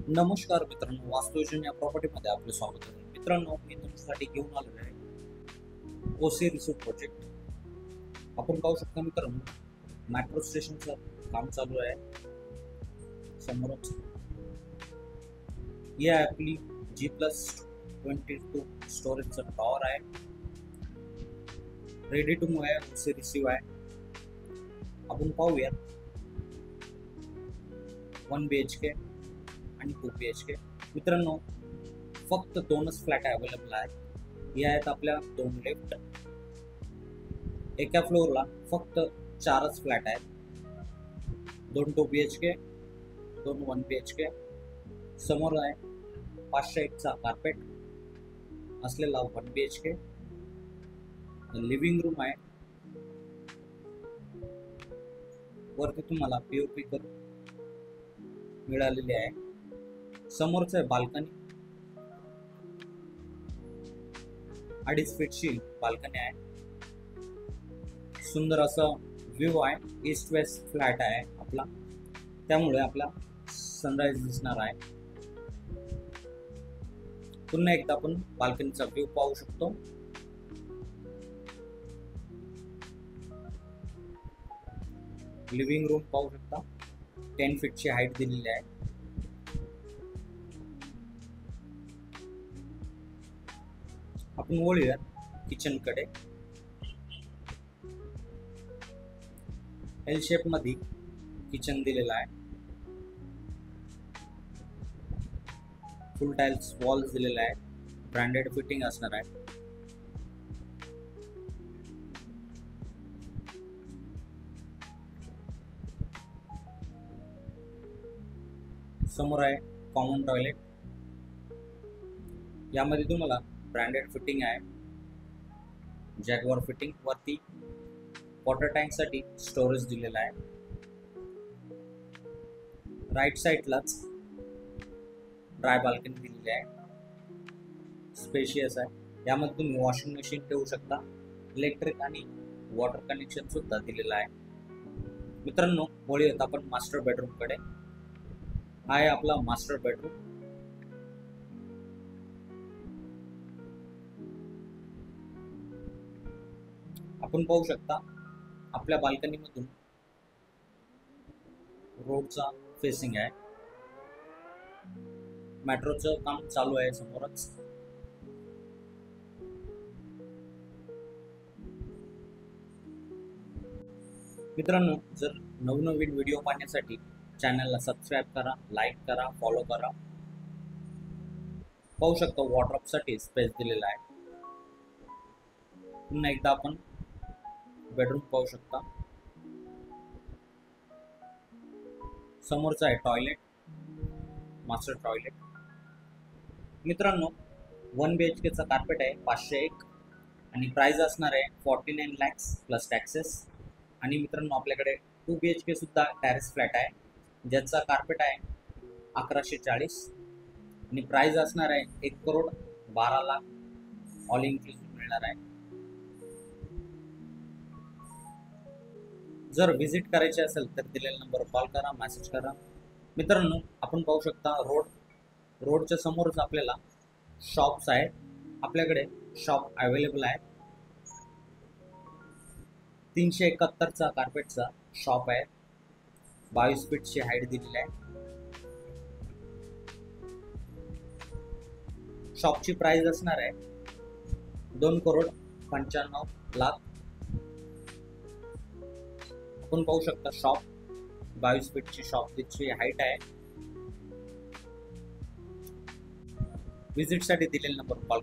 नमस्कार मित्रांनो, वास्तुविजन या प्रॉपर्टीमध्ये आपले स्वागत आहे. मित्रांनो, मी तुमच्यासाठी घेऊन आलेलो आहे ओसी रिसोर्ट प्रोजेक्ट. आपण पाहू शकता मित्रांनो, मेट्रो स्टेशनचं काम चालू आहे. समोरच ही आहे आपली G+22 स्टोरेजचं टॉवर आहे. रेडी टू मूव्ह आहे, ओसी रिसीव्ह आहे. आपण पाहूया 1 BHK आणि 2 BHK. मित्रांनो, फक्त 2च फ्लॅट अवेलेबल आहेत. हे आहेत आपल्या 2 लेफ्ट. एका फ्लोअरला फक्त 4च फ्लॅट आहेत. 2 2 BHK, 2 1 BHK. समोर आहे 501चा कार्पेट असलेला 1 BHK. लिव्हिंग रूम आहे. वरती तुम्हाला POP करून मिळालेली आहे. समोरच आहे बाल्कनी. 2.5 फीटची बाल्कनी आहे. सुंदर असं व्ह्यू आहे. ईस्ट वेस्ट फ्लॅट आहे आपला, त्यामुळे आपला सनराइज दिसणार आहे. पुन्हा एकदा आपण बाल्कनीचा व्ह्यू पाहू शकतो. लिव्हिंग रूम पाहू शकता. 10 फीटची हाईट दिलेली आहे. आपण वळूया किचन कडे. एल शेप मध्ये किचन दिलेला आहे. फुल टाइल्स वॉल्स दिलेला आहे. ब्रँडेड फिटिंग असणार आहे. समोर आहे कॉमन टॉयलेट. यामध्ये तुम्हाला ब्रँडेड फिटिंग आहे. Jaguar fitting. वरती वॉटर टँक साठी स्टोरेज दिलेला आहे. राईट साईडलाच ड्राय बाल्कनी दिलेली आहे. स्पेशियस आहे. यामध्ये तुम्ही वॉशिंग मशीन ठेवू शकता. इलेक्ट्रिक आणि वॉटर कनेक्शन सुद्धा दिलेलं आहे. मित्रांनो, वळूयात आपण मास्टर बेडरूम कडे. हा आहे आपला मास्टर बेडरूम. आपण पाहू शकता आपल्या बाल्कनी मधून रोडचा फेसिंग आहे. मेट्रोचं काम चालू आहे समोरच. मित्रांनो, जर नवनवीन व्हिडिओ पाहण्यासाठी चॅनलला सबस्क्राईब करा, लाईक करा, फॉलो करा. पाहू शकता वॉर्डरोब साठी स्पेस दिलेला आहे. पुन्हा एकदा आपण बेडरूम पाहू शकता. समोरचा आहे टॉयलेट, मास्टर टॉयलेट. मित्रांनो, 1 BHK चा कार्पेट आहे 501 आणि प्राइस असणार आहे 49 lakhs प्लस टॅक्सेस. आणि मित्रांनो, आपल्याकडे 2 BHK सुद्धा टॅरेस फ्लॅट आहे, ज्याचा कार्पेट आहे 1140 आणि प्राइस असणार आहे 1,12,00,000 ऑल इन्क्लुसिव्ह मिळणार आहे. जर व्हिजिट करायचे असेल तर दिलेल्या नंबरवर कॉल करा, मेसेज करा. मित्रांनो, आपण पाहू शकता रोडच्या समोरच आपल्याला शॉप्स आहेत. आपल्याकडे शॉप अवेलेबल आहे. 371चा कार्पेटचा शॉप आहे. 22 फीटची हाईट दिलेली आहे. शॉपची प्राइस असणार आहे 2,95,00,000. आपण पाहू शकता शॉप 22 फीटची शॉपची हाईट आहे. व्हिजिट साठी दिलेल्या नंबर कॉल